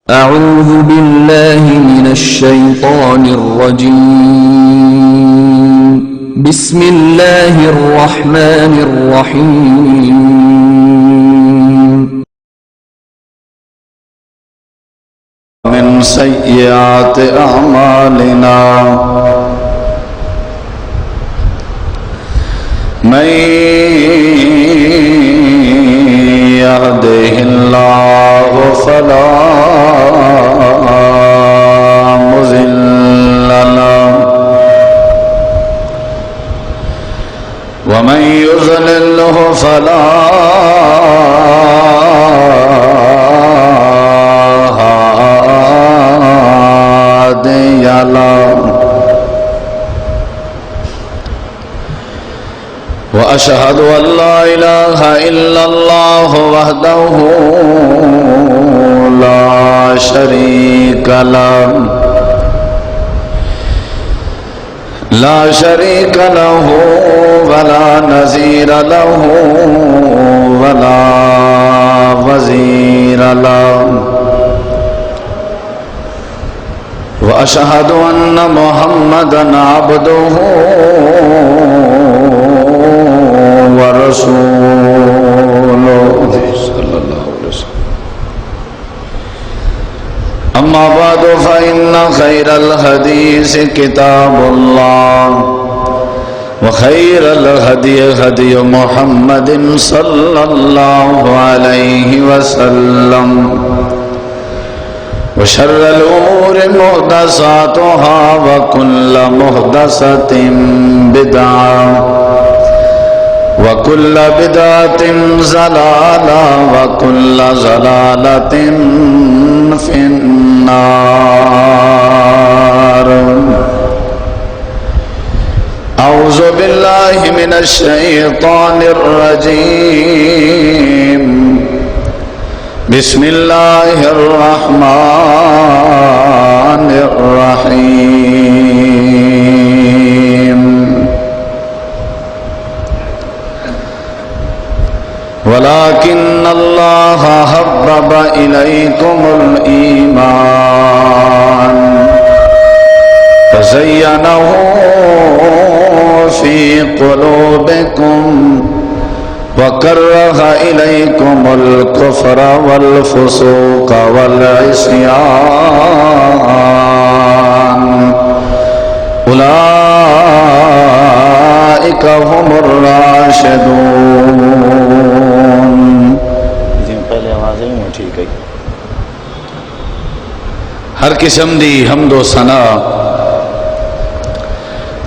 أعوذ بالله من الشيطان الرجيم بسم الله الرحمن الرحيم من سيئات أعمالنا من يهده الله فلا مضل له ومن يضلله فلا هادي له وأشهد أن لا إله إلا الله وحده لا شريك له ولا نظير له ولا وزير له وأشهد أن محمدًا عبده ورسوله صلى الله عليه وسلم. أما بعد فإن خير الحديث كتاب الله وخير الهدي هدي محمد صلى الله عليه وسلم وشر الأمور محدثاتها وكل محدثة بدعة وكل بدعة ضلالة وكل ضلالة في النار. أعوذ بالله من الشيطان الرجيم. بسم الله الرحمن الرحيم. ولكن الله حبب إليكم الإيمان وزينه في قلوبكم وكره إليكم الكفر والفسوق والعصيان أولئك هم الراشدون. پہلے آوازیں ہوں ٹھیک ہے. ہر قسم دی حمد و ثنا،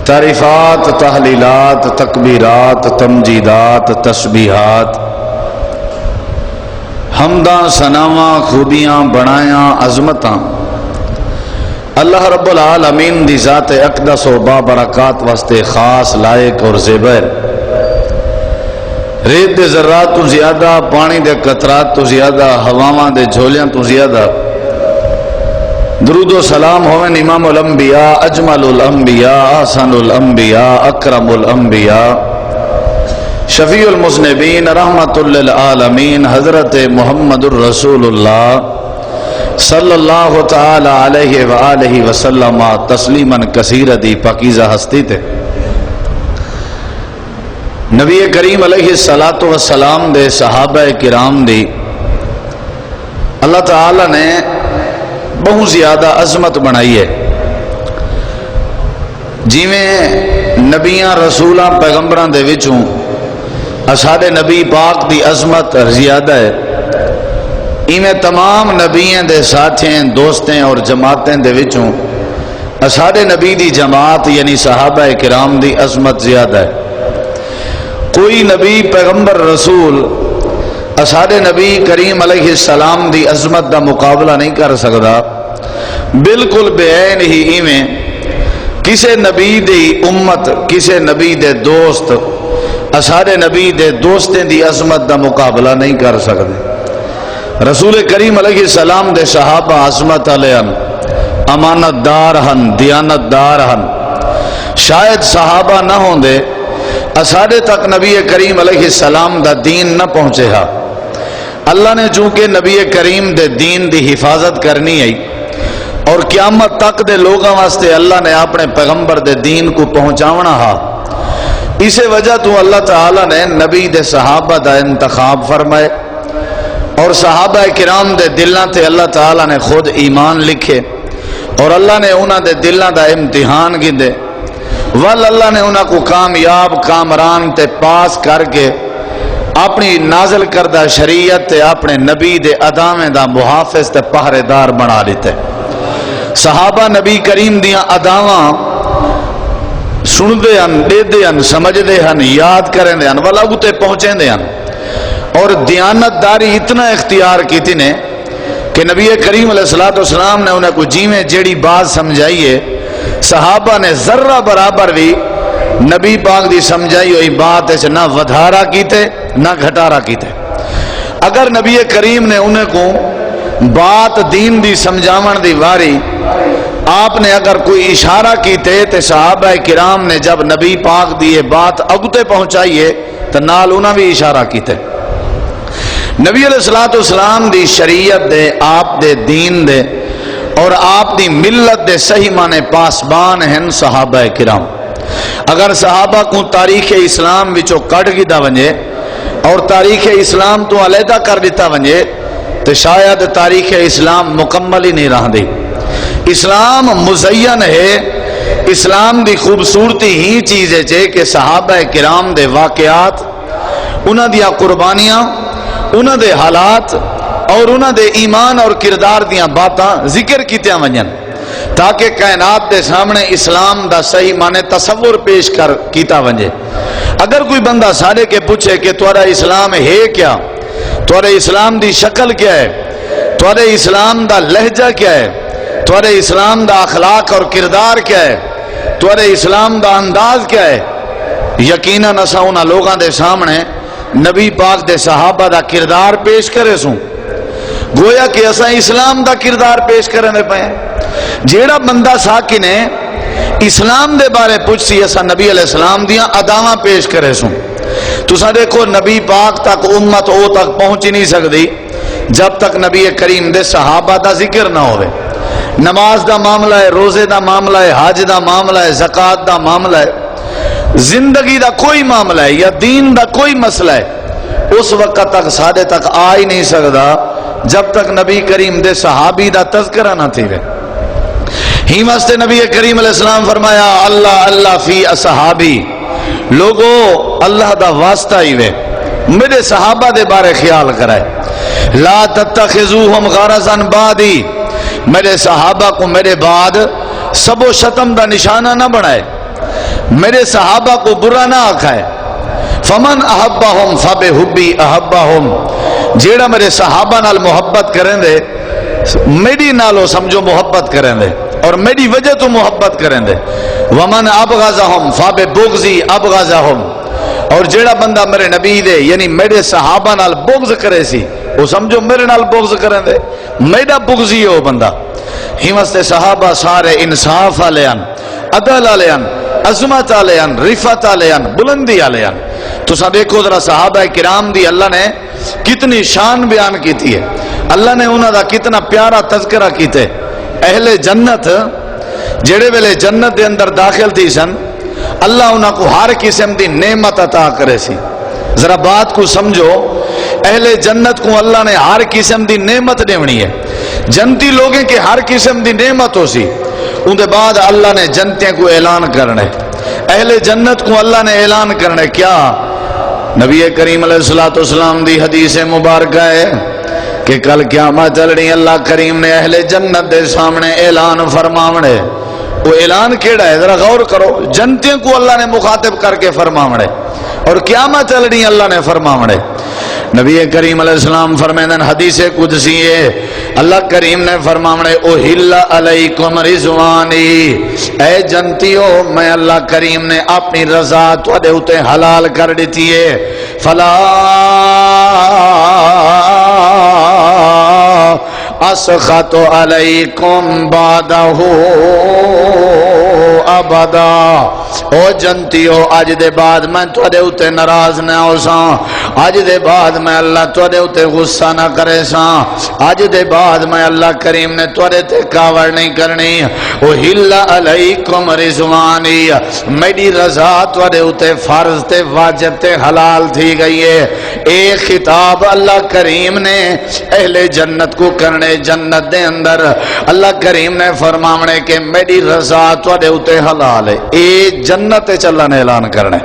تعریفات، تحلیلات، تکبیرات، تمجیدات، تسبیحات، حمداں، ثناواں، خوبیاں، بڑایاں، عظمتاں اللہ رب العالمین دی ذات اقدس و بابرکات واسطے خاص، لائق اور زیبر. ریت دے ذرات تو زیادہ، پانی دے قطرات تو زیادہ، ہواواں دے جھولیاں تو زیادہ درود و سلام ہوئن امام الانبیاء، اجمل الانبیاء، احسن الانبیاء، اکرم الانبیاء، شفیع المذنبین، رحمت للعالمین، حضرت محمد الرسول اللہ صلی اللہ تعالی علیہ وآلہ وسلم تسلیما کثیر دی پاکیزہ ہستی تے نبی کریم علیہ السلام دے صحابہ کرام دی اللہ تعالی نے بہت زیادہ عظمت بنائی ہے. جیویں نبیاں رسولاں پیغمبراں دے وچوں اساڈے نبی پاک دی عظمت زیادہ ہے، ایویں تمام نبیوں دے ساتھیں، دوستیں اور جماعتیں دے وچوں اساڈے نبی دی جماعت یعنی صحابہ کرام دی عظمت زیادہ ہے. کوئی نبی پیغمبر رسول اساڈے نبی کریم علیہ السلام دی عظمت دا مقابلہ نہیں کر سکتا. بالکل بے عین ہی ایویں کسے نبی دی امت، کسے نبی دے دوست اساڈے نبی دے دوستیں دی عظمت دا مقابلہ نہیں کر سکتے. رسول کریم علیہ السلام دے صحابہ عظمت علیہن، امانت دار ہن، دیانت دار ہن. شاید صحابہ نہ ہوں دے اساڈے تک نبی کریم علیہ السلام دا دین نہ پہنچے ہا. اللہ نے چونکہ نبی کریم دے دین دی حفاظت کرنی ہے اور قیامت تک دے لوگوں واسطے اللہ نے اپنے پیغمبر دے دین کو پہنچاونا ہا، اسی وجہ تو اللہ تعالی نے نبی دے صحابہ دا انتخاب فرمائے اور صحابہ کرام دے دلاں تے اللہ تعالی نے خود ایمان لکھے اور اللہ نے انہاں دے دلاں دا امتحان گندے ول اللہ نے انہاں کو کامیاب کامران تے پاس کر کے اپنی نازل کردہ شریعت تے اپنے نبی دے ادامیں دا محافظ تے پہرے دار بنا لیتے۔ صحابہ نبی کریم دیاں اداواں سندے ہن، دیدے ہن، سمجھدے ہن، یاد کریں دے ہن، والا تے پہنچیں دے ہن اور دیانت داری اتنا اختیار کیتی نے کہ نبی کریم علیہ السلام نے انہیں کو جیویں جیڑی بات سمجھائیے صحابہ نے ذرہ برابر بھی نبی پاک دی سمجھائی ہوئی بات ہے نہ ودھارا کیتے نہ گھٹارا کیتے۔ اگر نبی کریم نے انہیں کو بات دین دی سمجھاون دی واری آپ نے اگر کوئی اشارہ کیتے تو صحابہ کرام نے جب نبی پاک دی یہ بات اگتے پہنچائیے تو نال انہاں بھی اشارہ کیتے۔ نبی علیہ السلام دی شریعت دے آپ دے دین دے اور آپ دی ملت دے صحیح معنی پاسبان ہیں صحابہ کرام۔ اگر صحابہ کو تاریخ اسلام وچوں کٹ گیتا ونجے اور تاریخ اسلام تو علیحدہ کر دیتا ونجے تو شاید تاریخ اسلام مکمل ہی نہیں رہا دی۔ اسلام مزین ہے، اسلام دی خوبصورتی ہی چیز ہے کہ صحابہ کرام دے واقعات، انہاں دیا قربانیاں، انہاں دے حالات اور انہاں دے ایمان اور کردار دیاں باتاں ذکر کیتیاں ونجن تاکہ کائنات دے سامنے اسلام دا صحیح معنی تصور پیش کر کیتا ونجے۔ اگر کوئی بندہ سارے کے پوچھے کہ تمہارا اسلام ہے کیا، تمہارے اسلام دی شکل کیا ہے، تمہارے اسلام دا لہجہ کیا ہے، تمہارے اسلام دا اخلاق اور کردار کیا ہے، تمہارے اسلام دا انداز کیا ہے، یقیناً اسا انہاں لوگاں دے سامنے نبی پاک دے صحابہ دا کردار پیش کرے سوں گویا کہ اسا اسلام دا کردار پیش کرنے پہ جیڑا بندہ ساکن ہے اسلام دے بارے پوچھ سی اسا نبی علیہ السلام دیاں اداواں پیش کرے سوں۔ تو سا دیکھو نبی پاک تک امت او تک پہنچی نہیں سکتی جب تک نبی کریم دے صحابہ دا ذکر نہ ہوئے۔ نماز دا معاملہ ہے، روزے دا معاملہ ہے، حج دا معاملہ ہے، زکوٰۃ دا معاملہ ہے، زندگی دا کوئی معاملہ ہے یا دین دا کوئی مسئلہ ہے، اس وقت تک سادے تک آ ہی نہیں سکتا جب تک نبی کریم دے صحابی دا تذکرہ نہ تھی وے۔ ہی واسطے نبی کریم علیہ السلام فرمایا اللہ اللہ فی اصحابی، لوگو اللہ دا واسطہ ہی وے میرے صحابہ دے بارے خیال کرائے، لا تتخذوہم غرضا بعدی، میرے صحابہ کو میرے بعد سب و شتم دا نشانہ نہ بنائے، میرے صحابہ کو برا نہ آکھائے۔ فمن احبہم فبحبی احبہم، جیڑا میرے صحابہ نال محبت کریں دے میری نالو سمجھو محبت کریں دے اور میری وجہ تو محبت کریں دے۔ ومن ابغضہم فببغضی ابغضہم، اور جیڑا بندہ میرے نبی دے یعنی میرے صحابہ نال بغض کرے سی وہ سمجھو میرے نال بغض کریں دے، میرا بغضی ہو بندہ۔ ہی واسطے صحابہ سارے انصاف علیہن، عدل علیہن، عظمت علیہن، رفعت علیہن، بلندی علیہن۔ تو سب دیکھو ذرا صحابہ کرام دی اللہ نے کتنی شان بیان کیتی ہے، اللہ نے انہاں دا کتنا پیارا تذکرہ کیتے۔ اہل جنت جڑے ویلے جنت دے اندر داخل تھی سن اللہ انہاں کو ہر قسم دی نعمت عطا کرے سی۔ ذرا بات کو سمجھو، اہل جنت کو اللہ نے ہر قسم دی نعمت دیونی ہے، جنتی لوگیں کے ہر قسم دی نعمت ہو سی، ان دے بعد اللہ نے جنتیں کو اعلان کرنے، اہل جنت کو اللہ نے اعلان کرنے کیا؟ نبی کریم علیہ السلام دی حدیث مبارکہ ہے کہ کل قیامت چلنی اللہ کریم نے اہل جنت دے سامنے اعلان فرماونے۔ وہ اعلان کیڑا ہے ذرا غور کرو، جنتیں کو اللہ نے مخاطب کر کے فرماونے اور قیامت چلنی اللہ نے فرماونے۔ نبی کریم علیہ السلام فرمائیں حدیث قدسی ہے، اللہ کریم نے فرماونے اوہل علیکم رضوانی، اے جنتیو میں اللہ کریم نے اپنی رضا تواڈے اوتے حلال کر دیتی ہے، فلا اسخط علیکم بعدہ ابدا او جنتیو اج دے بعد میں تواڈے اوتے ناراض نہ ہوساں اج دے بعد میں اللہ تواڈے اوتے غصہ نہ کرے ساں اج دے بعد میں اللہ کریم نے تواڈے تے کاوڑ نہیں کرنی او ہل علیکم رضوانی میری رضا تواڈے اوتے فرض تے واجب تے حلال تھی گئی ہے اے خطاب اللہ کریم نے اہل جنت کو کرنے جنت دے اندر اللہ کریم نے فرماونے کہ میری رضا تواڈے اوتے حلال ہے اے جنت چلا نے اعلان کرنے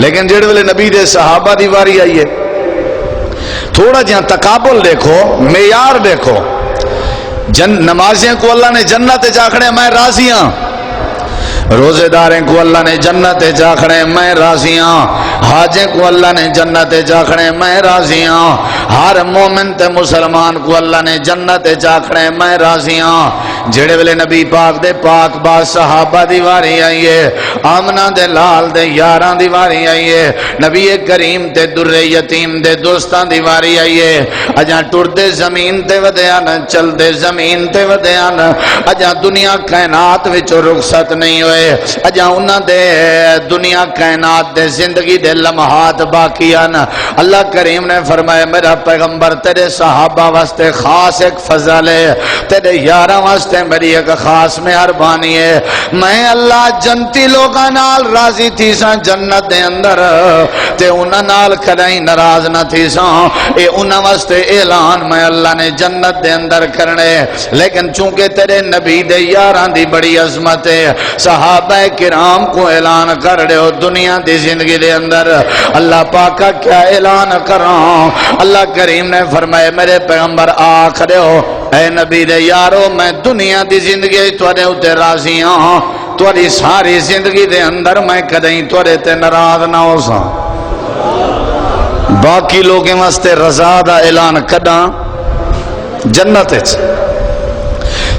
لیکن جڑے ویلے نبی دے صحابہ دی واری آئی ہے تھوڑا جہاں تقابل دیکھو معیار دیکھو نمازیں کو اللہ نے جنت چاکھنے میں راضی ہاں روزے داریں کو اللہ نے جنت چاکھنے میں راضی ہاں حاجیں کو اللہ نے جنت چاکھنے میں راضی ہاں ہر مومن تے مسلمان کو اللہ نے جنت چاکھنے میں راضی ہاں جڑے ویلے نبی پاک دے پاک با صحابہ دی واری آئی ہے آمنہ دے لال دے یاراں دی واری آئی ہے نبی کریم تے در یتیم دے دوستاں دی واری آئی ہے اجاں ٹردے زمین تے ودیان چل دے زمین تے ودیان اجاں دنیا کائنات وچوں رخصت نہیں ہوئے اجاں انہاں دے دنیا کائنات دے زندگی دے لمحات باقیان اللہ کریم نے فرمایا میرا پیغمبر تیرے صحابہ واسطے خاص ایک فضل ہے تیرے یاراں واسطے میری ایک خاص مہربانی ہے میں اللہ جنتی لوگاں نال راضی تھی ساں جنت دے اندر تے انہاں نال کدی ناراض نہ تھی ساں اے انہاں واسطے اعلان میں اللہ نے جنت دے اندر کرنے لیکن چونکہ تیرے نبی دے یاراں دی بڑی عظمت ہے صحابہ کرام کو اعلان کر دے دنیا دی زندگی دے اندر اللہ پاک کا کیا اعلان کراں اللہ کریم نے فرمایا میرے پیغمبر آکھ دے اے نبی دے یارو میں دنیا دی زندگی تواڈے اوتے راضی ہاں تواڈی ساری زندگی دے اندر میں کدی تواڈے تے ناراض نہ ہوساں باقی لوگوں واسطے رضا دا اعلان کڈاں جنت وچ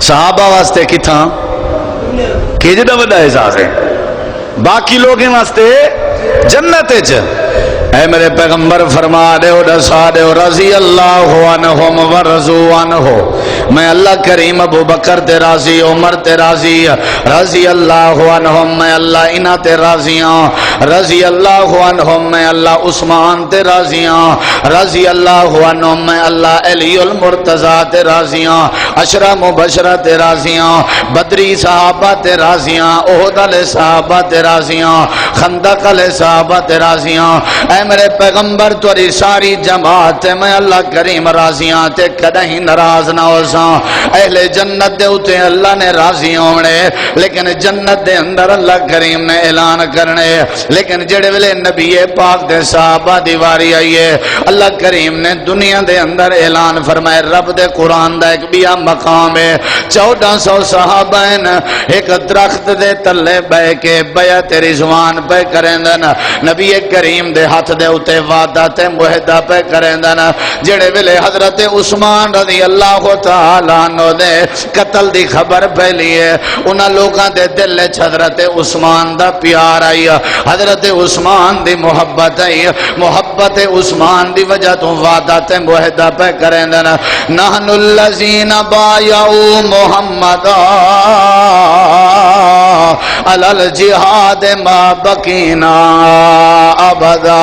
صحابہ واسطے کتھاں کہ جڑا وڈا اعزاز ہے باقی لوگوں واسطے جنت وچ اے میرے پیغمبر فرما دے او دسا دے رضی اللہ عنہم ورضوا عنہ میں اللہ کریم ابو بکر تے راضی عمر تے راضی رضی اللہ عنہم میں اللہ انہاں تے راضی ہاں رضی اللہ عنہم میں اللہ عثمان تے راضی ہاں رضی اللہ عنہم میں اللہ علی المرتضی تے راضی ہاں عشرہ مبشرہ تے راضی ہاں بدری صحابہ تے راضی ہاں احد والے صحابہ تے راضی ہاں خندق والے صحابہ تے راضی ہاں اے میرے پیغمبر تیری ساری جماعت میں اللہ کریم راضی ہاں تے کدی ناراض نہ ہوساں اہل جنت دے اوتے اللہ نے راضی ہونے لیکن جنت دے اندر اللہ کریم نے اعلان کرنے لیکن جڑے ویلے نبی پاک دے صحابہ دی واری آئی ہے اللہ کریم نے دنیا دے اندر اعلان فرمائے رب دے قرآن دا ایک بیا مقام ہے 1400 صحابہ ایک درخت دے تلے بہ کے بیعت رضوان پہ کرندن نبی کریم دے ہاتھ دے اوتے وعدہ تے معاہدہ پہ کرندن جڑے ویلے حضرت عثمان رضی اللہ تعالیٰ عنہ دے قتل دی خبر پھیلی ہے انہاں لوگاں دے دل وچ حضرت عثمان دا پیار آئی حضرت عثمان دی محبت آئی محبت عثمان دی وجہ تو وعدہ تے معاہدہ پہ کرندن نحن الذین بایعوا محمد علی الجہاد ما بقینا ابدا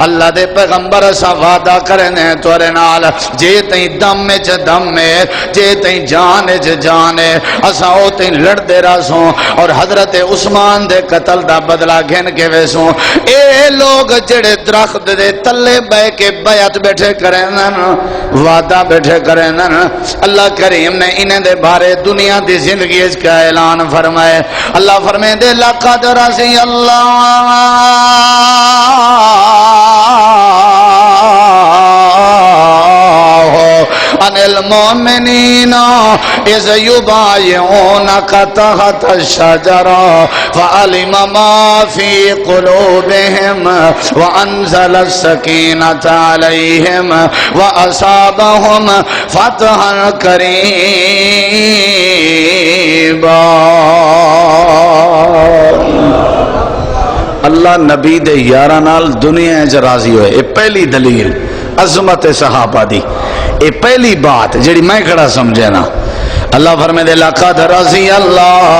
اللہ دے پیغمبر سا وعدہ کرنے تورے نال جے تیں دم وچ دم ہے جے تیں جان وچ جان ہے اساں او تیں لڑدے رہسوں اور حضرت عثمان دے قتل دا بدلہ گھن کے ویسوں اے لوگ جڑے درخت دے تلے بہ کے بیعت بیٹھے کرندن وعدہ بیٹھے کرندن اللہ کریم نے انہیں دے بارے دنیا دی زندگی اس کا اعلان فرمائے اللہ فرمائے دے لقد رضی اللہ عن المؤمنین اذ یبایعونک تحت الشجرہ فعلم ما فی قلوبہم وانزل السکینۃ علیہم واصابہم فتحا قریبا اللہ نبی دے یاراں نال دنیا وچ راضی ہوئے. یہ پہلی دلیل عظمت صحابہ دی. یہ پہلی بات جڑی میں کھڑا سمجھے نا. اللہ فرمائے لقد رضی اللہ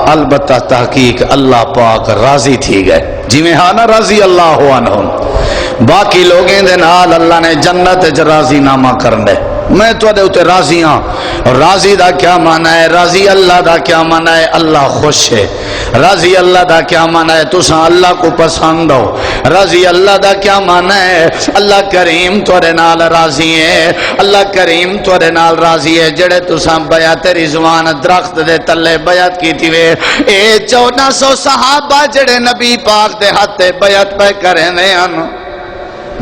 البتہ تحقیق اللہ پاک راضی تھی گئے جی میں ہاں نا رضی اللہ عنہم باقی لوگیں دے نال اللہ نے جنت وچ راضی نامہ کرنا ہے میں تواڈے اوتے راضی ہاں اور راضی دا کیا معنی ہے راضی اللہ دا کیا معنی ہے اللہ خوش ہے راضی اللہ دا کیا معنی ہے تساں اللہ کو پسند ہو راضی اللہ دا کیا معنی ہے اللہ کریم تواڈے نال راضی ہے اللہ کریم تواڈے نال راضی ہے جڑے تساں بیعت رضوان درخت دے تلے بیعت کیتی وے اے 1400 صحابہ جڑے نبی پاک دے ہاتھ تے بیعت پہ کرے نے ہن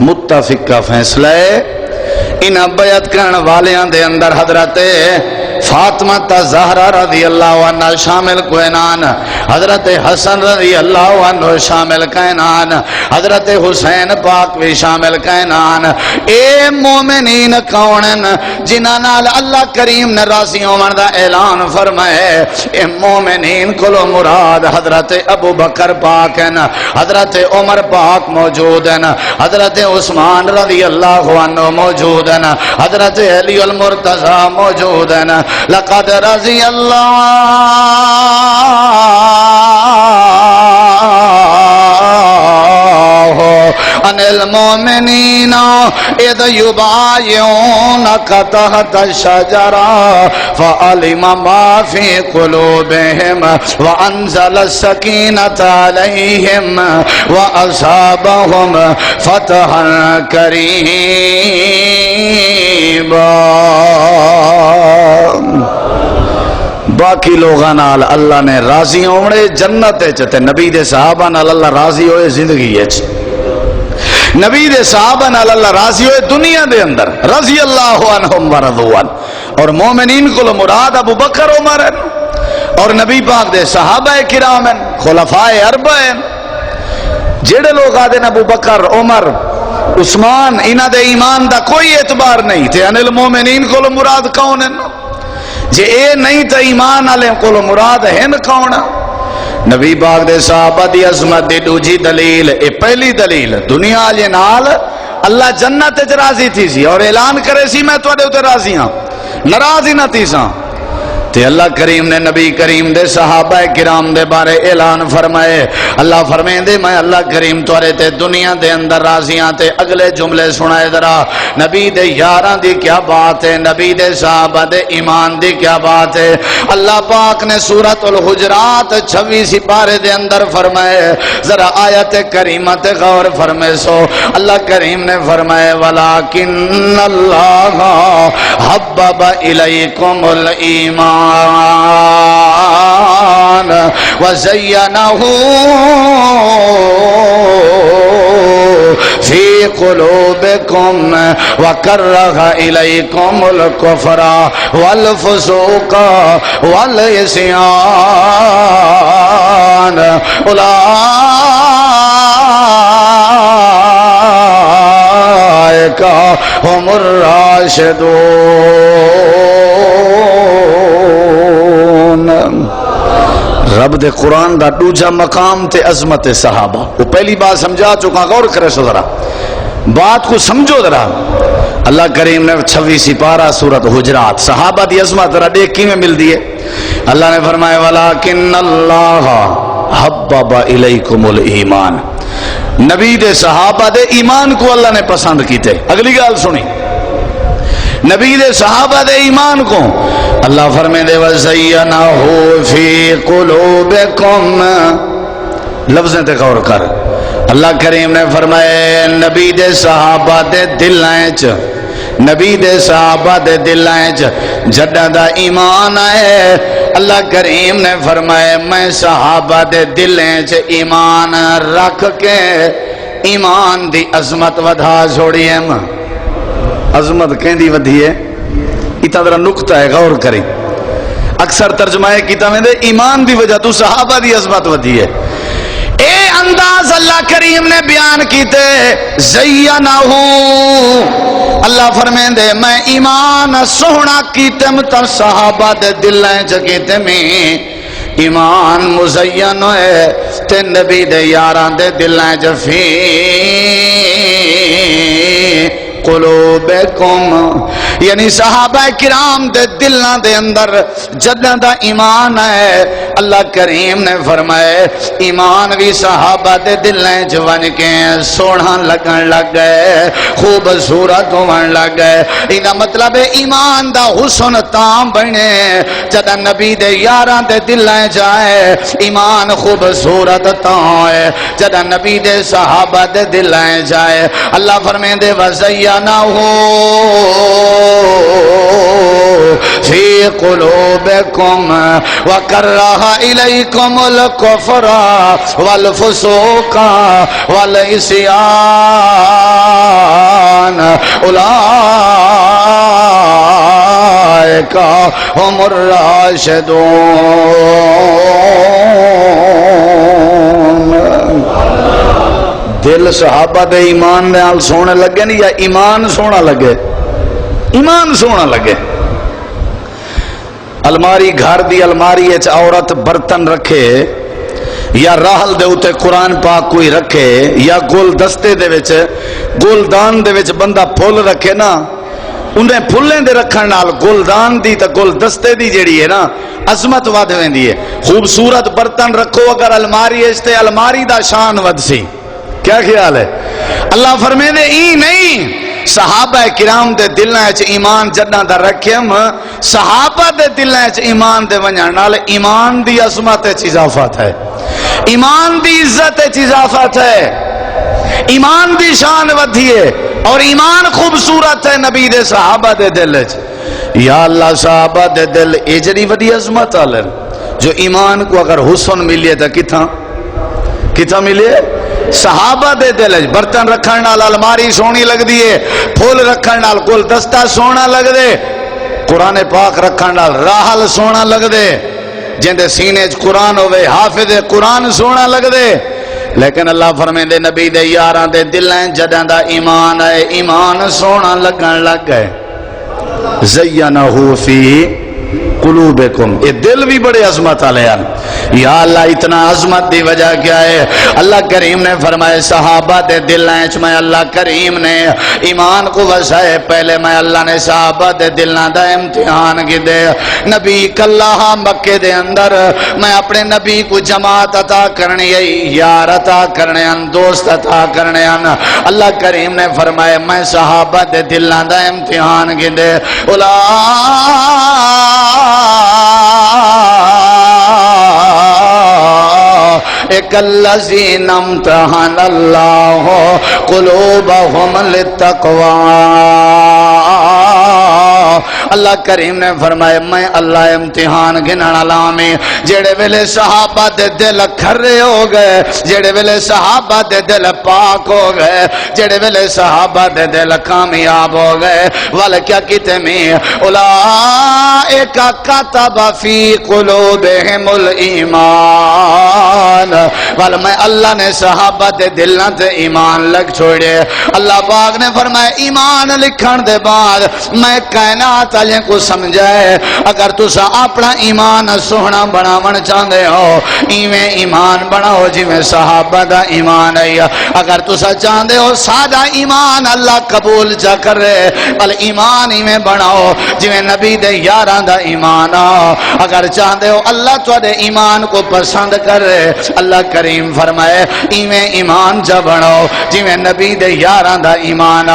متفق کا فیصلہ ہے ان بیعت کرن والیاں دے اندر حضرت فاطمہ زہرا رضی اللہ عنہ شامل کوئنان حضرت حسن رضی اللہ عنہ شامل کائنان حضرت حسین پاک بھی شامل کائنان اے مومنین کونن جنہاں نال اللہ کریم نے راضی ہون دا اعلان فرمائے اے مومنین کلو مراد حضرت ابو بکر پاک ہیں حضرت عمر پاک موجود ہیں حضرت عثمان رضی اللہ عنہ موجود ہیں حضرت علی المرتضی موجود ہیں لقد رضی اللہ عن المؤمنین اذ یبایعونک تحت الشجرہ فعلم ما فی قلوبہم وانزل السکینۃ علیہم واصابہم فتحا قریبا باقی لوگاں نال اللہ نے راضی ہونے جنت تے نبی دے صحابہ نال اللہ راضی ہوئے زندگی وچ نبی دے صحابہ نال اللہ راضی ہوئے دنیا دے اندر رضی اللہ عنہم ورضوان اور مومنین کو مراد ابو بکر عمر اور نبی پاک دے صحابہ کرام خلفاء اربع جڑے لوگ آدھے ابو بکر عمر عثمان انہاں دے ایمان دا کوئی اعتبار نہیں تھے ان المومنین کو مراد کون ہیں جے اے نہیں تا ایمان والے کو مراد ہیں کون نبی پاک دے صحابہ دی عظمت دی دوجی دلیل اے پہلی دلیل دنیا والے نال اللہ جنت وچ راضی تھی سی اور اعلان کرے سی میں تواڈے اوتے راضی ہاں ناراض ہی نہ تھی ساں تے اللہ کریم نے نبی کریم دے صحابہ کرام دے بارے اعلان فرمائے اللہ فرمیندے میں اللہ کریم توارے تے دنیا دے اندر راضیاں تے اگلے جملے سنائے ذرا نبی دے یاراں دی کیا بات ہے نبی دے صحابہ دے ایمان دی کیا بات ہے اللہ پاک نے سورۃ الحجرات 26 سپارے دے اندر فرمائے ذرا آیت کریمہ تے غور فرمائے سو اللہ کریم نے فرمائے وَلَكِنَّ اللَّهَ حَبَّبَ إِلَيْكُمُ الْإِيمَانَ وزينه في قلوبكم وكره إليكم الكفر والفسوق والعصيان أولئك هم الراشدون رب دے قرآن دا دوجا مقام تے عظمت صحابہ وہ پہلی بات سمجھا چکا غور کرے سو ذرا بات کو سمجھو ذرا اللہ کریم نے 26 سپارہ سورۃ حجرات صحابہ دی عظمت ذرا دیکھ کی میں مل دیئے اللہ نے فرمایا وَلَكِنَّ اللَّهَ حَبَّبَ إِلَيْكُمُ الْإِيمَانَ نبی دے صحابہ دے ایمان کو اللہ نے پسند کیتے اگلی گال سنی نبی دے صحابہ دے ایمان کو اللہ فرمے دے وَزَيَّنَهُ فِي قُلُوبِكُمْ لفظیں تے غور کر اللہ کریم نے فرمائے نبی دے صحابہ دے دلائیں چ نبی دے صحابہ دے دلائیں چ جڈا دا ایمان آئے اللہ کریم نے فرمائے میں صحابہ دے دلائیں چ ایمان رکھ کے ایمان دی عظمت ودھا چھوڑی ہے عظمت کہندی ودھی ہے اتنا ذرا نقطہ ہے غور کریں اکثر ترجمہ کیتا میں دے ایمان دی وجہ تو صحابہ دی عظمت ودھی ہے اے انداز اللہ کریم نے بیان کیتے زینہو اللہ فرمین دے میں ایمان سونا کیتم تا صحابہ دے دلائیں چکیتے میں ایمان مزین ہے تے نبی دے یاران دے دلائیں چفی قلوبکم یعنی صحابہ کرام دے دلاں دے اندر جداں دا ایمان ہے اللہ کریم نے فرمایا ایمان بھی صحابہ دے دلاں وچ ون کے سونا لگن لگ گئے خوبصورت ہون لگ گئے اینا مطلب ایمان دا حسن تاں بنے جداں نبی دے یاراں دے دلاں جائے ایمان خوبصورت تاں ہے جداں نبی دے صحابہ دے دلاں جائے اللہ فرمیندے وزینہو فی قلوبکم وکرہ الیکم الکفر والفسوق والعصیان اولئک هم الراشدون دل صحابہ دے ایمان نال سونے لگے نہیں یا ایمان سونا لگے ایمان سونا لگے الماری گھر دی الماری اچ عورت برتن رکھے یا راہل دے اوتے قرآن پاک کوئی رکھے یا گل دستے دے وچ گلدان دے وچ بندہ پھول رکھے نا انہیں پھلیں دے رکھن نال گلدان دی تا گل دستے دی جیڑی ہے نا عظمت ود ویندی ہے خوبصورت برتن رکھو اگر الماری اچ تے الماری دا شان ود سی کیا خیال ہے اللہ فرمیندے ای نہیں صحابہ کرام دے دلاں وچ ایمان جداں دا رکھیم صحابہ دے دلاں وچ ایمان دے ونجن نال ایمان دی عظمت وچ اضافہ ہے ایمان دی عزت وچ اضافہ ہے ایمان دی شان ودھی ہے اور ایمان خوبصورت ہے نبی دے صحابہ دے دل وچ یا اللہ صحابہ دے دل اے جڑی وڈی عظمت والے جو ایمان کو اگر حسن ملے تے کتھاں ملے صحابہ دے دل وچ برتن رکھن نال الماری سونی لگ دی ہے پھول رکھن نال گل دستہ سونا لگ دے قرآن پاک رکھن نال راحل سونا لگ دے جندے سینے وچ قرآن ہوے حافظ قرآن سونا لگ دے لیکن اللہ فرمیندے نبی دے یاراں دے دلاں جداں دا ایمان ہے ایمان سونا لگن لگ گئے زینہ فی قلوبکم یہ دل بھی بڑے عظمت والے ہیں یا اللہ اتنا عظمت دی وجہ کیا ہے اللہ کریم نے فرمائے صحابہ دے دلاں وچ میں اللہ کریم نے ایمان کو وسائے پہلے میں اللہ نے صحابہ دے دلاں دا امتحان کی دے نبی کلہ مکے دے اندر میں اپنے نبی کو جماعت عطا کرنی ہے یار عطا کرنے ہیں دوست عطا کرنے ہیں اللہ کریم نے فرمائے میں صحابہ دے دلاں دا امتحان کی دے ایک الذین امتحن اللہ قلوبہم للتقوی اللہ کریم نے فرمایا میں اللہ امتحان گننا لامی جڑے ویلے صحابہ دے دل کھرے ہو گئے جڑے ویلے صحابہ دے دل پاک ہو گئے جڑے ویلے صحابہ دے دل کامیاب ہو گئے والا کیا کہتے میں اولئک کتب فی قلوبہم الایمان والا میں اللہ نے صحابہ دے دلوں تے ایمان لگ چھوڑے اللہ پاک نے فرمایا ایمان لکھن دے بعد میں کائنات والے کو سمجھائے اگر تسا اپنا ایمان سونا بناون چاہندے ہو ایویں ایمان بناؤ جویں صحابہ دا ایمان ہے اگر تسا چاہندے ہو سادہ ایمان اللہ قبول چا کرے بل ایمان ایویں بناؤ جویں نبی دے یاراں دا ایمان اگر چاہندے ہو اللہ تواڈے ایمان کو پسند کرے اللہ کریم فرمائے ایویں ایمان جا بناؤ جویں نبی دے یاراں دا ایمان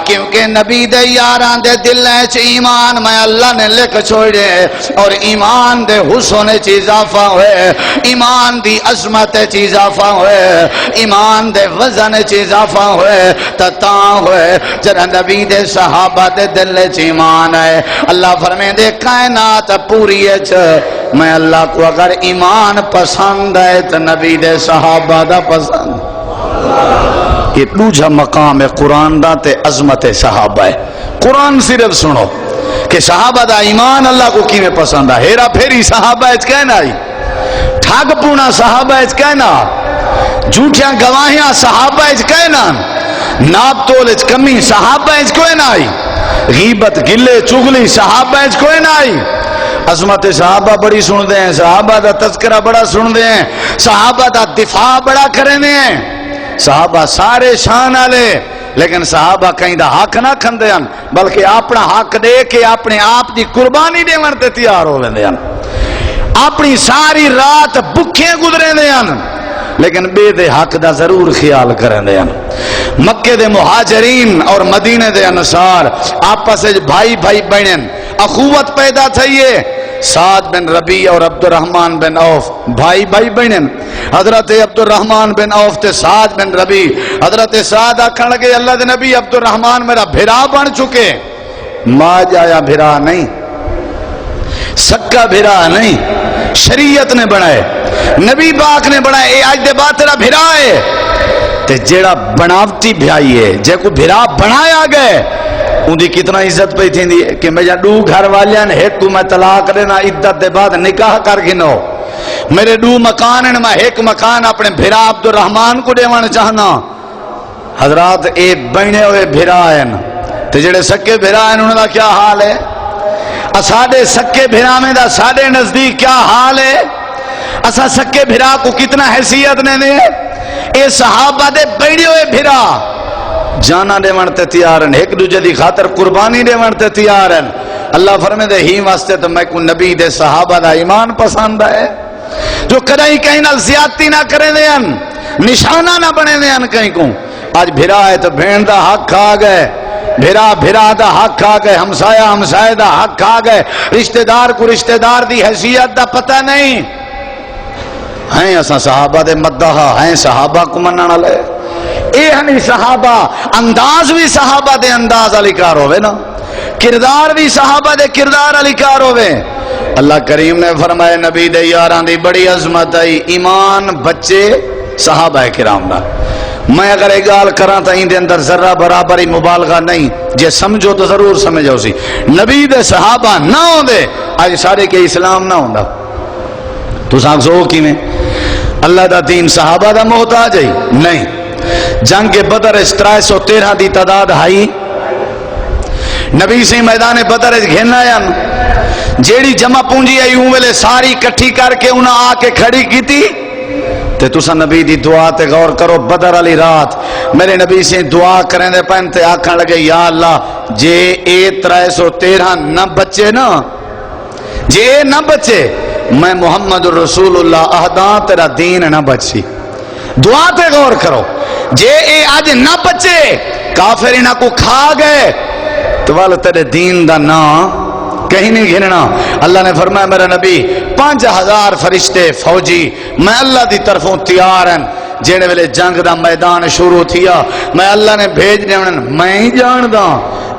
کیونکہ نبی دے یاراں دے دل وچ ایمان میں اللہ نے لکھ چھوڑے اور ایمان دے حسن وچ اضافہ ہوئے ایمان دی عظمت وچ اضافہ ہوئے ایمان دے وزن وچ اضافہ ہوئے تاں ہوئے جڑا نبی دے صحابہ دے دل وچ ایمان ہے اللہ فرمیندے کائنات پوری وچ میں اللہ کو اگر ایمان پسند ہے تو نبی دے صحابہ دا پسند یہ دوجا مقام ہے قرآن دا تے عظمت صحابہ ہے قرآن صرف سنو کہ صحابہ دا ایمان اللہ کو کیویں پسند ہے ہیرا پھیری صحابہ اچ کہنا آئی ٹھگ پونا صحابہ اچ کہنا جھوٹیاں گواہیاں صحابہ اچ کہنا ناپ تول اچ کمی صحابہ اچ کوئی نہ آئی غیبت گلے چغلی صحابہ اچ کوئی نہ آئی عظمت صحابہ بڑی سن دے ہیں صحابہ دا تذکرہ بڑا سن دے ہیں صحابہ دا دفاع بڑا کرنے ہیں صحابہ سارے شان والے لیکن صحابہ کہیں دا حق نہ کھندے ہیں بلکہ اپنا حق دے کے اپنے آپ دی قربانی دیون تے تیار ہو ویندے ہیں، اپنی ساری رات بکھے گزرے دے ہیں لیکن بے دے حق دا ضرور خیال کریں دے ہیں۔ مکے دے مہاجرین اور مدینے دے انصار آپس بھائی بھائی بہنن اخوت پیدا تھئیے۔ سعد بن ربیع اور عبد الرحمن بن عوف بھائی بھائی بہنن، حضرت عبد الرحمن بن عوف تے سعد بن ربیع، حضرت سعد آکھن لگے اللہ دے نبی عبد الرحمن میرا بھرا بن چکے، ماں جایا بھرا نہیں، سکا بھرا نہیں، شریعت نے بنائے، نبی پاک نے بنائے، اے آج دے بعد تیرا بھرا ہے تے جیڑا بناوٹی بھائی ہے جے کو بھرا بنایا گئے ان دی کتنا عزت پہ تھی دی کہ میں دو گھر والیاں ایک کو میں طلاق دینا عدت دے بعد نکاح کر گنو، میرے دو مکان ہیں میں ایک مکان اپنے بھرا عبد الرحمن کو دیوانا چاہنا۔ حضرات اے بہنے ہوئے بھرا ہیں تے جڑے سکے بھرا ہیں انہوں دا کیا حال ہے؟ اساڑے سکے بھرا میں دا ساڑے نزدیک کیا حال ہے؟ اسا سکے بھرا کو کتنا حیثیت نے دے؟ اے صحابہ دے بہنے ہوئے بھرا جانا دے ونتے تیار ہیں، ایک دوجہ دی خاطر قربانی دے ونتے تیار ہیں۔ اللہ فرمے دے ہی واسطے تو میں کو نبی دے صحابہ دا ایمان پسند ہے جو کدائی کہیں نہ زیادتی نہ کریں دے ہیں، نشانہ نہ بنے دے ہیں کہیں کو۔ آج بھرا ہے تو بھین دا حق کھا گئے، بھرا بھرا دا حق کھا گئے، ہمسایہ ہمسایہ دا حق کھا گئے، رشتہ دار کو رشتہ دار دی حیثیت دا پتہ نہیں۔ ہیں اساں صحابہ دے مدحہ ہیں، صحابہ کو مننا لے اے ہنی صحابہ، انداز بھی صحابہ دے انداز علی کار ہوئے نا، کردار بھی صحابہ دے کردار علی کار ہوئے۔ اللہ کریم نے فرمائے نبی دے یاران دی بڑی عظمت ہے، ایمان بچے صحابہ کرام دا۔ میں اگر ایک گال کراں تا ان دے اندر ذرہ برابری مبالغہ نہیں، جے سمجھو تو ضرور سمجھو سی، نبی دے صحابہ نہ ہوں دے آج سارے کے اسلام نہ ہوں دا۔ تو سانک سو کی میں اللہ دا دین صحابہ دا محتاج ہے نہیں۔ جنگ بدر 313 دی تعداد ہائی، نبی سے میدان بدر گھننا یا جیڑی جمع پونجی آئی ہوں ویلے ساری کٹھی کر کے انہاں آ کے کھڑی کی تھی تے تسا نبی دی دعا تے غور کرو۔ بدر علی رات میرے نبی سے دعا کریں دے پہنتے آکھن لگے یا اللہ جے اے 313 نہ بچے نا، جے اے نہ بچے میں محمد رسول اللہ اہداں تیرا دین نہ بچی۔ دعا تے غور کرو، جے اے آج نہ بچے کافر انہاں کو کھا گئے تو والا تیرے دین دا نا کہیں نہیں گھننا۔ اللہ نے فرمایا میرا نبی 5000 فرشتے فوجی میں اللہ دی طرفوں تیار ہیں، جیڑے ویلے جنگ دا میدان شروع تھیا میں اللہ نے بھیج دے میں ہی جان دا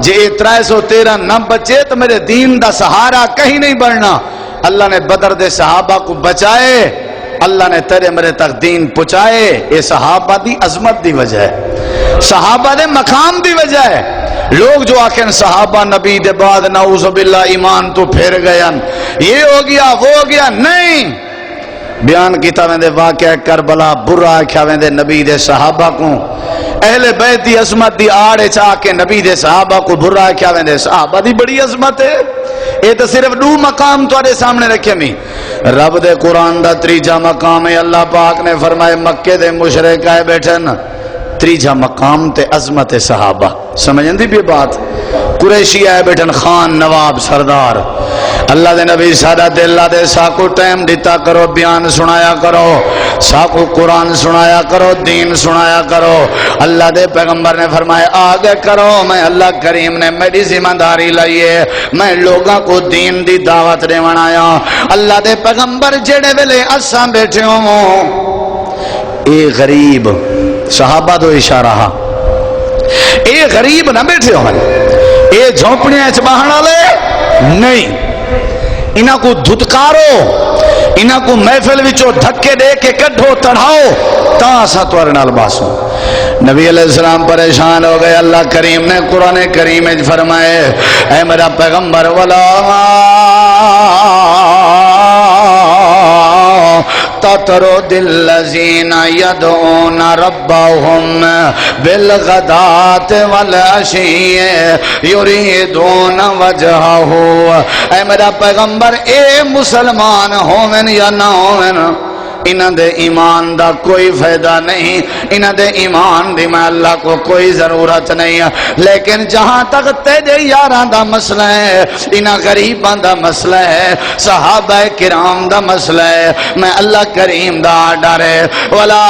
جے 313 نہ بچے تو میرے دین دا سہارا کہیں نہیں بڑھنا۔ اللہ نے بدر دے صحابہ کو بچائے، اللہ نے تیرے میرے تک دین پہنچائے، اے صحابہ دی عظمت دی وجہ ہے، صحابہ دے مقام دی وجہ ہے۔ لوگ جو آکھیں صحابہ نبی دے بعد نعوذ باللہ ایمان تو پھر گیا، یہ ہو گیا وہ ہو گیا، نہیں۔ بیان کیتا ویندے واقعہ کربلا برا کیا ویندے نبی دے صحابہ کو، اہل بیت دی عظمت دی آڑے چاہ کے نبی دے صحابہ کو برا کیا ویندے صحابہ دی بڑی عظمت ہے۔ یہ تو صرف 2 مقام تھوڑے سامنے رکھے میں، رب دے قرآن دا 3جا مقام ہے۔ اللہ پاک نے فرمائے مکے دے مشرک آئے بیٹھن 3جا مقام تے عظمت صحابہ، سمجھن دی بھی بات؟ قریشی آئے بیٹھن خان نواب سردار، اللہ دے نبی سادت اللہ دے ساکو ٹائم دیتا کرو، بیان سنایا کرو، ساکو قرآن سنایا کرو، دین سنایا کرو۔ اللہ دے پیغمبر نے فرمایا آگے کرو، میں اللہ کریم نے میری ذمہ داری لائیے، میں لوگاں کو دین دی دعوت دے منایا۔ اللہ دے پیغمبر جڑے ویلے اساں بیٹھے ہوں، اے غریب صحابہ دو اشارہ، اے غریب نہ بیٹھے ہوں، اے جھونپڑیاں اچ باہن والے نہیں، انہاں کو دھتکارو، انہاں کو محفل وچوں دھکے دے کے کڈھو تڑھاؤ تاں اساں تواڈے نال باسوں۔ نبی علیہ السلام پریشان ہو گئے، اللہ کریم نے قرآن کریم میں فرمائے اے میرا پیغمبر ولا تطرد الذین یدعون ربهم بالغداة والعشی یریدون وجہہ۔ اے میرا پیغمبر اے مسلمان ہومن یا نہ ہومن، انہاں دے ایمان دا کوئی فائدہ نہیں، انہاں دے ایمان دی میں اللہ کو کوئی ضرورت نہیں ہے۔ لیکن جہاں تک تیرے یاراں دا مسئلہ ہے، انہاں غریباں دا مسئلہ ہے، صحابہ کرام دا مسئلہ ہے، میں اللہ کریم دا آرڈر ہے ولا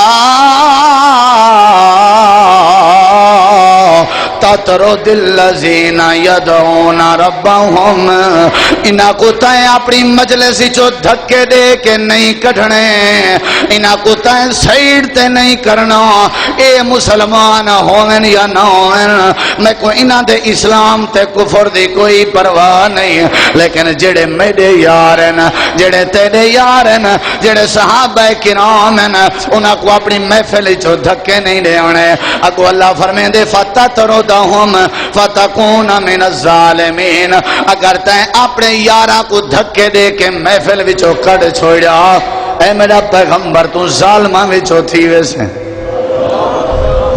تطرد الذین یدعون ربهم، انہاں کو تائیں اپنی مجلس چو دھکے دے کے نہیں کھڑنے، انہاں کو تائیں سائیڈ تے نہیں کرنا، اے مسلمان ہوئن یا نہ ہوئن، میں کو انہاں دے اسلام تے کفر دی کوئی پرواہ نہیں، لیکن جڑے میرے یار ہیں، جڑے تیرے یار ہیں، جڑے صحابہ کرام ہیں، انہاں کو اپنی محفل چو دھکے نہیں دے ہونے۔ اگو اللہ فرمائے دے فتطردہم فتکون من الظالمین، اگر تائیں اپنے یاراں کو دھکے دے کے محفل وچو کڑ چھوڑیا، اے میرا پیغمبر تو ظالماں وچو تھی ویسے،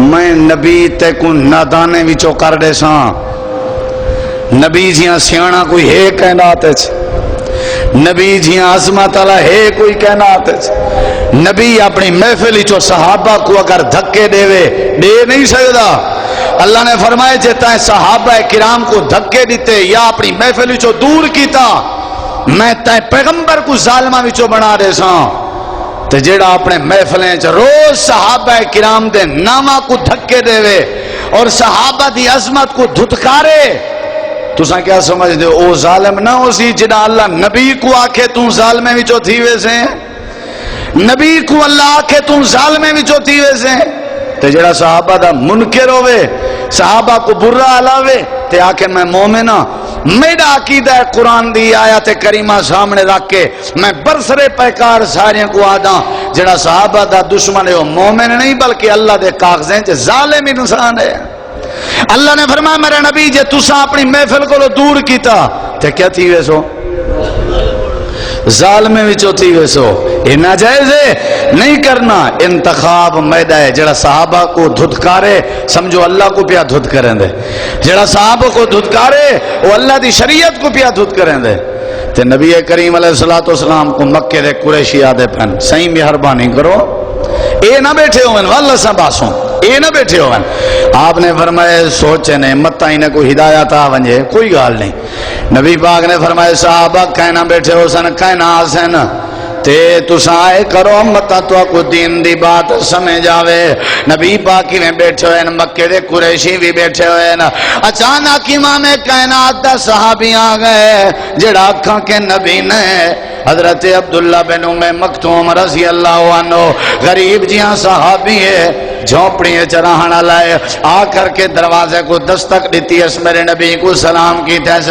میں نبی تے کو نادانے وچو کر دے ساں، نبی جیاں سیانا کوئی ہے کائنات ہے، نبی جیاں عظمت اللہ ہے کوئی کائنات ہے، نبی اپنی محفل چو صحابہ کو اگر دھکے دے نہیں سکتا۔ اللہ نے فرمائے جیتا ہے صحابہ کرام کو دھکے دیتے یا اپنی محفل چو دور کیتا، میں تائیں پیغمبر کو ظالمہ وچو بنا دے ساں، تے جیڑا اپنے محفلیں چ روز صحابہ کرام دے نامہ کو دھکے دے وے اور صحابہ دی عظمت کو دھتکارے، تساں کیا سمجھ دے او ظالم نہ ہو سی جڑا اللہ نبی کو آکھے تم ظالمے وچو تھی ویسے، نبی کو اللہ آکھے تم ظالمے وچو تھی ویسے، تے جڑا صحابہ دا منکر ہوئے، صحابہ کو برا علاوے تے آکھے میں مومن ہاں، میرا عقیدہ ہے قرآن دی آیت کریمہ سامنے رکھ کے میں برسرے پیکار ساریاں کو آدھاں، جڑا صحابہ دا دشمن ہے وہ مومن نہیں بلکہ اللہ دے کاغذیں چ ظالم انسان ہے۔ اللہ نے فرمایا میرے نبی جے تساں اپنی محفل کو دور کیتا تے کیا تھی ویسو، ظالمے وچو تھی ویسو، یہ ناجائز ہے، نہیں کرنا۔ انتخاب میدہ ہے، جڑا صحابہ کو دھتکارے سمجھو اللہ کو پیا دھت کریں دے، جڑا صحابہ کو دھتکارے وہ اللہ دی شریعت کو پیا دھت کریں دے۔ تے نبی کریم علیہ السلام کو مکے دے قریشی آدھے پہن صحیح مہربانی کرو، اے نہ بیٹھے ہوئن واللہ سا باسوں، اے نہ بیٹھے ہوئن۔ آپ نے فرمائے سوچے نے متا ہی نے کوئی ہدایت آ ونجے کوئی گال نہیں، نبی پاک نے فرمائے صحابہ کہنا بیٹھے ہو سن کہنا آسن تے تساں آئے کرو متا تو کو دین دی بات سمجھ آوے۔ نبی پاکی میں بیٹھے ہوئے مکے دے قریشی بھی بیٹھے ہوئے، اچانک امام کائنات دا صحابی آ گئے جڑا آکھاں کے نبی نے حضرت عبداللہ بن ام مکتوم رضی اللہ عنہ، غریب جیاں صحابی ہے، جھونپڑی چراہنا لائے، آ کر کے دروازے کو دستک دیتی ہے، میرے نبی کو سلام کی تیس،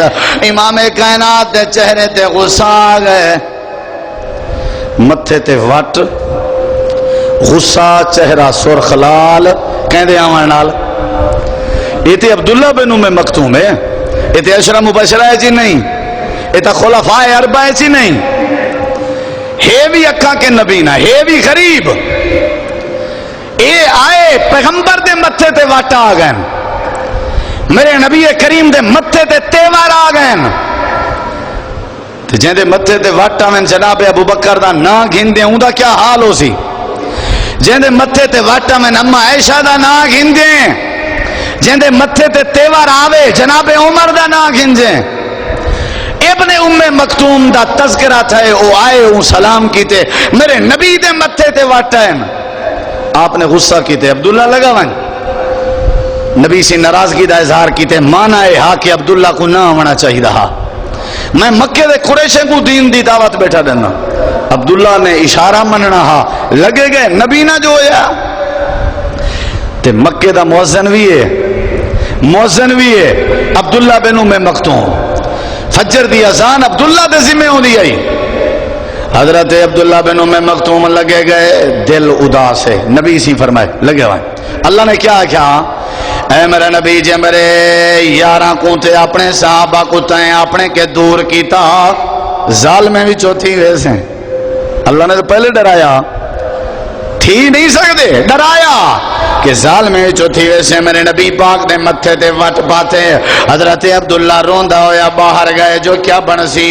امام کائنات دے چہرے تے غصہ آ گئے، متھے تے وٹ، غصہ چہرہ سرخ لال، کہیں دے آمان نال، یہ تے عبداللہ بن ام مکتوم ہے، یہ تے عشرہ مبشرہ ہے جی نہیں، یہ تے خلفاء اربعہ ہے جی نہیں، ہے بھی اکھا کے نبی نہ، ہے بھی غریب، اے آئے پیغمبر دے متھے تے واٹا آ گئے، میرے نبی کریم دے متھے تے تیوار آ گئے، جن دے متھے تے واٹا میں جناب ابو بکر دا نا گھن دے ہوں دا کیا حال ہو سی، جن دے متھے تے واٹا میں اما عائشہ دا نا گھن دے، جن دے متھے تے تیوار آوے جناب عمر دا نا گھن دے، ابن ام مکتوم دا تذکرہ تھا، او آئے او سلام کیتے، میرے نبی دے متھے تے واٹا ہے، آپ نے غصہ کیتے، عبداللہ لگا ون نبی سے ناراضگی دا اظہار کیتے، مانا ہے ہاں کہ عبداللہ کو نہ ہونا چاہیے رہا، میں مکے دے قریشے کو دین دی دعوت بیٹھا دینا، عبداللہ نے اشارہ مننا ہا لگے گئے نبی نہ جو ہویا، تے مکے دا مؤذن بھی ہے عبداللہ بن ام مکتوم، فجر دی اذان عبداللہ دے ذمہ ہو دی آئی، حضرت عبداللہ بن ام مکتوم لگے گئے دل اداس ہے، نبی سی فرمائے لگے ہوئے، اللہ نے کیا کیا، اے میرے نبی جے میرے یاراں کو تے اپنے صحابہ کو تائیں اپنے کے دور کیتا، ظالمیں بھی چوتھی ویسے، اللہ نے تو پہلے ڈرایا تھی نہیں سکتے، ڈرایا کہ ظالم جو تھی ویسے میرے نبی پاک نے متھے تے وٹ پاتے. حضرت عبداللہ روندا ہویا باہر گئے، جو کیا بنسی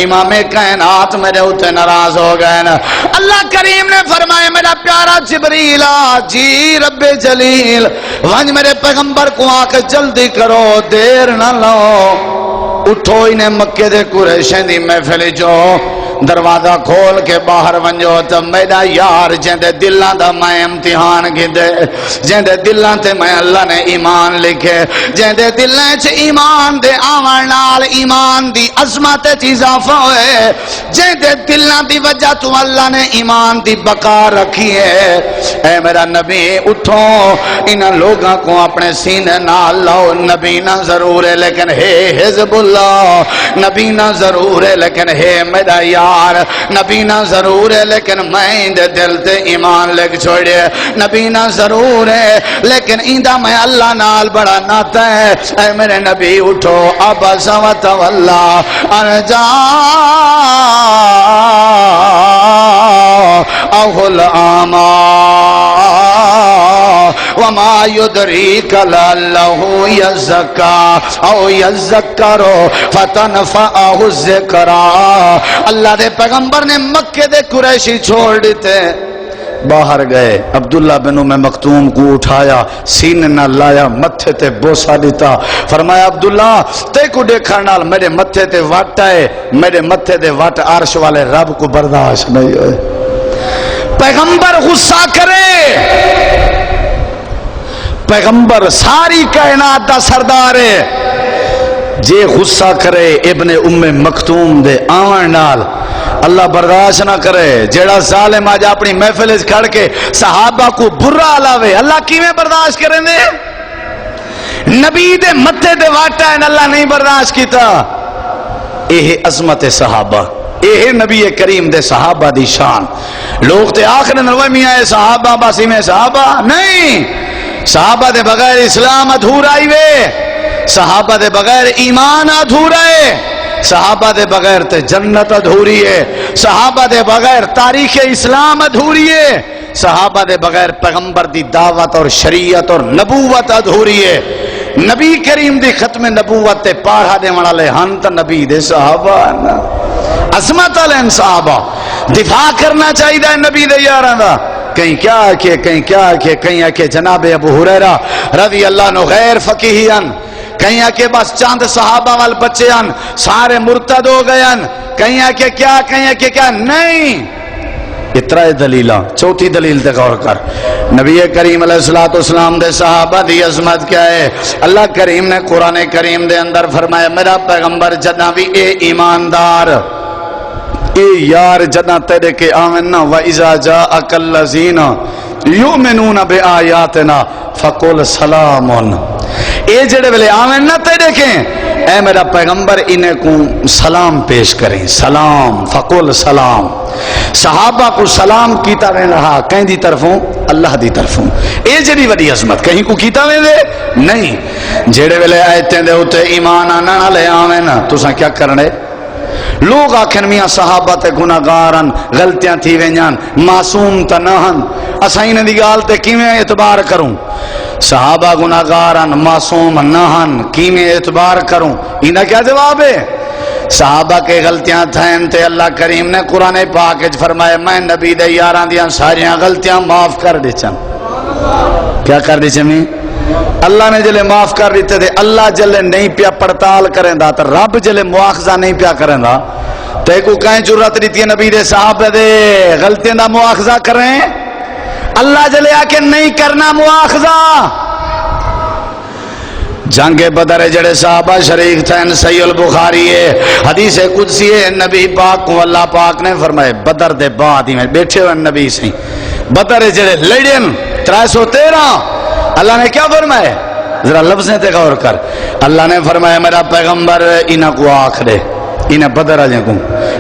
امام کائنات میرے اتنے ناراض ہو گئے نا. اللہ کریم نے فرمایا میرا پیارا جبریل جی رب جلیل ونج میرے پیغمبر کو آ کے جلدی کرو، دیر نہ لو. اٹھو انہیں مکے دے قریشیں دی محفل جو دروازہ کھول کے باہر ونجو تو میرا یار جندے دلان دا میں امتحان گھدے، جندے دلان تے میں اللہ نے ایمان لکھے، جندے دلان چے ایمان دے آوان نال ایمان دی عظمت اضافہ ہوئے، جندے دلان دی وجہ تو اللہ نے ایمان دی بقا رکھی ہے. اے میرا نبی اٹھو انہاں لوگاں کو اپنے سینے نال لاؤ. نبی نہ ضرور ہے لیکن ہے حزب اللہ، نبی نہ ضرور ہے لیکن ہے میرا یار، نبی نہ ضرور ہے لیکن میں دے دل تے ایمان لکھ چھوڑے، نبی نہ ضرور ہے لیکن ایندہ میں اللہ نال بڑا ناتا ہے. اے میرے نبی اٹھو عبس و تولا ان جاءہ العامی وما يدريك لعله يزكى او يذكر فتنفعه الذكرى. اللہ دے پیغمبر نے مکے دے قریشی چھوڑ دیتے، باہر گئے. عبداللہ بن ام مکتوم کو اٹھایا، سینے نہ لایا، متھے تے بوسا دیتا. فرمایا عبداللہ تے کو دیکھا نال میرے متھے تے وٹ آئے، میرے متھے تے وٹ عرش والے رب کو برداشت نہیں ہوئے. پیغمبر غصہ کرے، پیغمبر ساری کائنات دا سردار ہے، جے غصہ کرے ابن ام مکتوم دے آوان نال اللہ برداشت نہ کرے. جیڑا ظالم آج اپنی محفل کھڑ کے صحابہ کو برا علاوے اللہ کیویں برداشت کریں دے؟ نبی دے متھے دے واٹا ہے اللہ نہیں برداشت کیتا. یہ عظمت صحابہ، یہ نبی کریم دے صحابہ دی شان. لوگ تے آخر نروے میاں صحابہ باسی میں صحابہ نہیں، صحابہ دے بغیر اسلام ادھورا ہی وے، صحابہ دے بغیر ایمان ادھورا ہے، صحابہ دے بغیر تے جنت ادھوری ہے، صحابہ دے بغیر تاریخ اسلام ادھوری ہے، صحابہ دے بغیر پیغمبر دی دعوت اور شریعت اور نبوت ادھوری ہے. نبی کریم دی ختم نبوت تے پارہا دے والے ہن تے نبی دے صحابہ نا عظمت والے صحابہ دفاع کرنا چاہیے نبی دے یاراں دا. کہیں کیا کہ کہیں کیا کہ کہیں کہ جناب ابو ہریرہ رضی اللہ عنہ غیر فقیہ ان، کہیں کہ بس چاند صحابہ وال بچے ان سارے مرتد ہو گئے ان، کہیں کہ کیا کہیں کہ کیا نہیں. اترا دلیلہ. چوتھی دلیل تے غور کر، نبی کریم علیہ السلام دے صحابہ دی عظمت کیا ہے؟ اللہ کریم نے قرآن کریم دے اندر فرمایا میرا پیغمبر جدہ بھی اے ایماندار اے یار جدہ تیرے کے آمنا وَإِذَا جَاءَكَ الَّذِينَ يُؤْمِنُونَ بِآيَاتِنَا فَقُلْ سَلَامٌ. اے جڑے ویلے آمنا تیرے کے اے میرا پیغمبر انہیں کو سلام پیش کریں. سلام فقل سلام. صحابہ کو سلام کیتا رہے رہا کہیں دی طرفوں اللہ دی طرفوں. اے جڑی وڈی عظمت کہیں کو کیتا رہے دے نہیں. جڑے ویلے آیتیں دے ہوتے ایمان آنا لے آویں نا تساں کیا کرنے؟ لوگ آکھن میاں صحابہ تے گناہگارن غلطیاں تھی وینجان معصوم تا نہن اساں انہاں دی گال تے کیویں اعتبار کروں؟ صحابہ گناہگارن معصوم نہن کیویں اعتبار کروں؟ انہاں کیا جواب ہے؟ صحابہ کے غلطیاں تھین تے اللہ کریم نے قرآن پاک وچ فرمایا میں نبی دے یاراں دیاں ساریاں غلطیاں معاف کر دیچن. کیا کر دیچن میں؟ اللہ نے جلے معاف کر دیتے تھے. اللہ جلے نہیں پیا پڑتال کریں دا تو رب جلے مواخذہ نہیں پیا کریں دا تے کو کہیں جرات دیتی ہے نبی دے صحابہ دے غلطیاں دا مواخذہ کریں؟ اللہ جلے آکے نہیں کرنا مواخذہ. جنگ بدر جڑے صحابہ شریک تھے صحیح البخاری ہے حدیث قدسی ہے نبی پاک کو اللہ پاک نے فرمائے بدر دے بعد ہی میں بیٹھے ہوئے نبی سے بدر جڑے لڑین 313 اللہ نے کیا فرمائے؟ ذرا لفظیں تے غور کر. اللہ نے فرمایا میرا پیغمبر انہاں کو آخرے انہیں بدر آجیں کو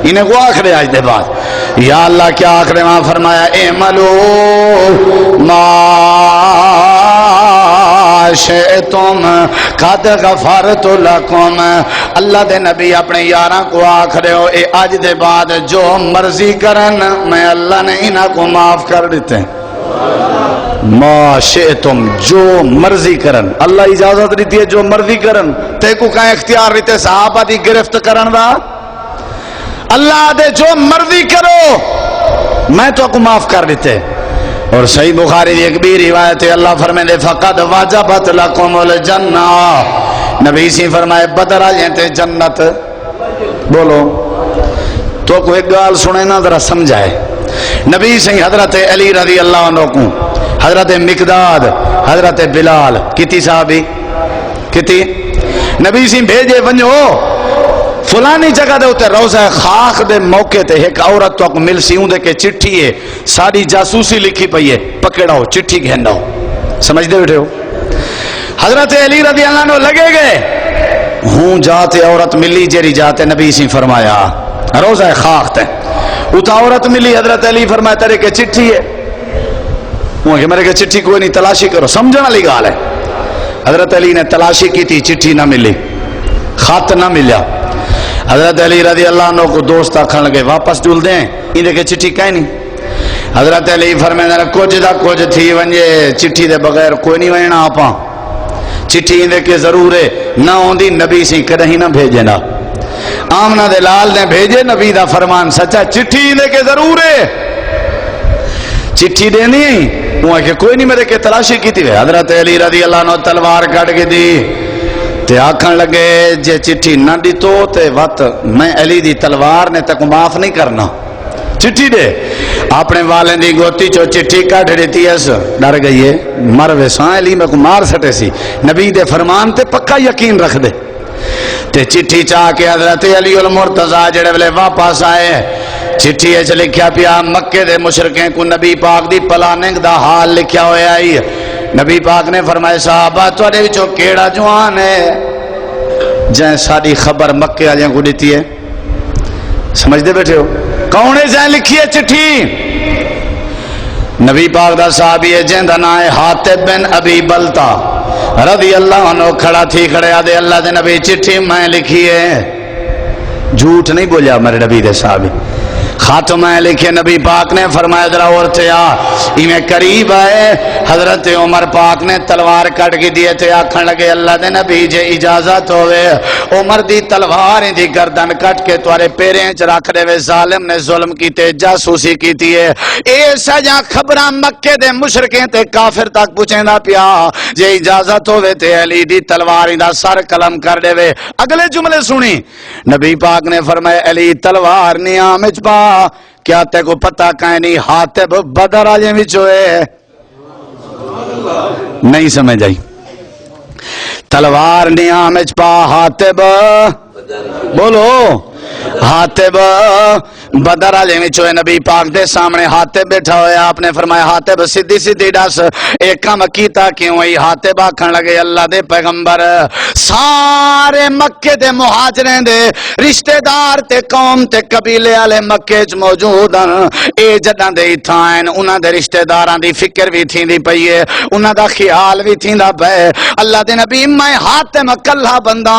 انہیں کو آخرے آج دے بعد یا اللہ کیا آخرے وہاں فرمایا اعملو ما شئتم قد غفرت لکم. اللہ دے نبی اپنے یاراں کو آخرے ہو اے آج دے بعد جو مرضی کرن میں اللہ نے انہاں کو معاف کر دیتے ہیں. ما شئتم جو مرضی کرن اللہ اجازت دیتی ہے جو مرضی کرن تے کو کہیں اختیار دیتے صحابہ دی گرفت کرن دا اللہ دے جو مرضی کرو میں تو کو معاف کر دیتے اور صحیح بخاری دی ایک بھی روایت ہے اللہ فرمائے دے فقد واجبت لکم الجنہ نبی سی فرمائے بدر آ جائیں جنت بولو تو کو ایک گال سنے نا ذرا سمجھائے نبی سی حضرت علی رضی اللہ عنہ کو حضرت مقداد حضرت بلال کتی صحابی کتی نبی سی بھیجے ونجو فلانی جگہ دے ہوتے روزہ خاک دے موقع تے ایک عورت تو مل سی ہوں دے کے چٹھی ہے ساری جاسوسی لکھی پئی ہے پکڑا ہو چٹھی گھنڈا ہو سمجھ دے بیٹھے ہو حضرت علی رضی اللہ عنہ لگے گئے ہوں جاتے عورت ملی جیری جاتے نبی سی فرمایا روزہ خاک تے اتا عورت ملی حضرت علی فرمایا تیرے کے چٹھی ہے وہ کہ میرے کے چٹھی کوئی نہیں تلاشی کرو سمجھنا والی گال ہے حضرت علی نے تلاشی کی تھی چٹھی نہ ملی خط نہ ملا حضرت علی رضی اللہ عنہ کو دوست آکھن لگے واپس ڈول دیں ان کے چٹھی کہیں نہیں حضرت علی فرمائے کچھ دا کچھ تھی ونجے چٹھی دے بغیر کوئی نہیں وینا آپاں چٹھی ان کے ضرور ہے نہ ہوندی نبی سی کدیں نہ بھیجے نا آمنہ دے لال نے بھیجے نبی دا فرمان سچا چٹھی ان کے ضرور ہے چٹھی دینی وہ کہ کوئی نہیں میرے کے تلاشی کی تھی حضرت علی رضی اللہ عنہ تلوار کٹ کے دی تے آکھن لگے جے چٹھی نہ دی تو تے وقت میں علی دی تلوار نے تک معاف نہیں کرنا چٹھی دے اپنے والے دی گوتی چو چٹھی کٹ دیتی ہے ڈر گئی ہے مر ویساں علی میں کو مار سٹے سی نبی دے فرمان تے پکا یقین رکھ دے تے چٹھی چاہ کے حضرت علی المرتضیٰ جڑے ویلے واپس آئے چٹھی اچ لکھیا پیا مکے دے مشرکیں کو نبی پاک دی پلاننگ دا حال لکھیا ہویا آئی نبی پاک نے فرمائے صحابہ توڑے وچوں کیڑا جوان ہے جائیں ساری خبر مکے آلیاں کو دیتی ہے سمجھ دے بیٹھے ہو کون ہے جائیں لکھی ہے چٹھی نبی پاک دا صحابی ہے جائیں دا نائے حاتب بن ابی بلتا رضی اللہ عنہ کھڑا تھی کھڑے آدھے اللہ دے نبی چٹھی میں لکھی ہے جھوٹ نہیں بولیا میرے نبی دے صحابی خاتمہ لکھے نبی پاک نے فرمایا ذرا اور تھے میں قریب آئے حضرت عمر پاک نے تلوار کٹ کے دیے تھے آکھن لگے اللہ دے نبی جے اجازت ہوئے عمر دی تلوار دی گردن کٹ کے توارے پیریں چ رکھ دے وے ظالم نے ظلم کیتے جاسوسی کیتی ہے اے سجا خبراں مکے دے مشرکیں تے کافر تک پوچھیندا پیا جے اجازت ہوئے تے علی دی تلوار دا سر قلم کر دے وے اگلے جملے سنی نبی پاک نے فرمایا علی تلوار نیام وچ پا کیا تے کو پتہ کہیں نہیں حاتب بدر آجیں وچوئے نہیں سمجھ آئی تلوار نیام وچ پا حاتب بولو حاتب بدر علی وچوں نبی پاک دے سامنے حاتب بیٹھا ہویا آپ نے فرمایا حاتب سیدھی سیدھی دس ایک کام کیتا کیوں ہوئی حاتب آکھن لگے اللہ دے پیغمبر سارے مکے دے مہاجرین دے رشتہ دار تے قوم تے قبیلے والے مکے چ موجود اے جداں دے تھائن انہاں دے رشتہ داراں دی فکر بھی تھیندی پئی ہے انہاں دا خیال بھی تھیندا پئے اللہ دے نبی میں حاتم کلھا بندہ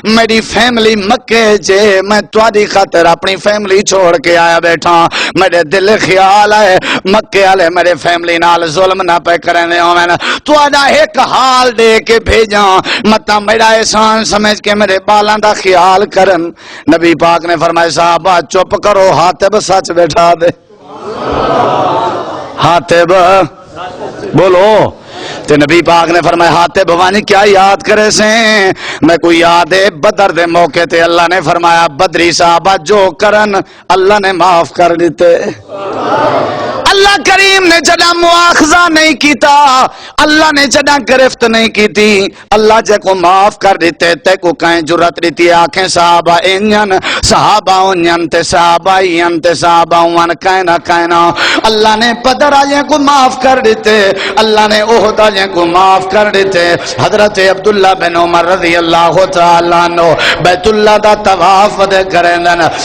میری فیملی مکے جے میں تواڈی خاطر اپنی فیملی چھوڑ کے آیا بیٹھا میرے دل خیال ہے مکے والے میرے فیملی نال ظلم نہ پہ کرنے ہوئے تو آجا ایک حال دے کے بھیجا متا میرا احسان سمجھ کے میرے بالاں دا خیال کرن نبی پاک نے فرمایا صحابہ چپ کرو حاتب سچ بیٹھا دے حاتب بولو تے نبی پاک نے فرمایا حاتب بھوانی کیا یاد کرے سے میں کوئی یاد ہے بدر دے موقع تے اللہ نے فرمایا بدری صحابہ جو کرن اللہ نے معاف کر دیتے اللہ کریم نے جڑا مواخذہ نہیں کیتا اللہ نے جڑا گرفت نہیں کیتی اللہ جے کو معاف کر دیتے تے کو کہیں جرت دیتی آنکھیں صحابہ انجن صحابہ انجن تے صحابہ این تے صحابہ ان کہنا کہنا اللہ نے بدر آجیں کو معاف کر دیتے اللہ نے احد آجیں کو معاف کر دیتے حضرت عبداللہ بن عمر رضی اللہ تعالیٰ عنہ بیت اللہ دا طواف دے کریں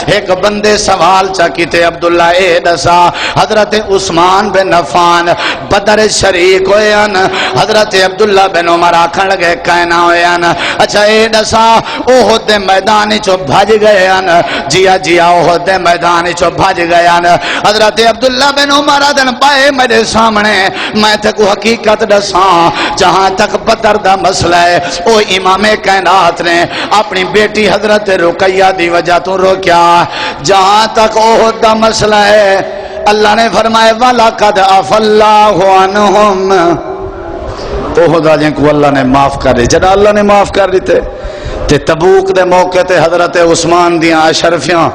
ایک بندے سوال چاکیتے عبداللہ اے دسا حضرت عثمان بن عفان بدر شریک ہوئے حضرت عبداللہ بن عمر آکھن لگے کہنا ہویا نا اچھا اے دسا احد دے میدان چو بھج گئے نا جیا جیا احد دے میدان چو بھج گئے نا حضرت عبداللہ بن عمر آدن پائے میرے سامنے میں تے کو حقیقت دساں جہاں تک بدر دا مسئلہ ہے او امام کائنات نے اپنی بیٹی حضرت رقیہ دی وجہ تو روکیا جہاں تک احد دا مسئلہ ہے اللہ نے فرمائے وَلَقَدْ عَفَا اللَّهُ عَنْهُمْ احد آجیں کو اللہ نے معاف کر دی جدا اللہ نے معاف کر دیتے تے تبوک دے موقع تے حضرت عثمان دیاں اشرفیاں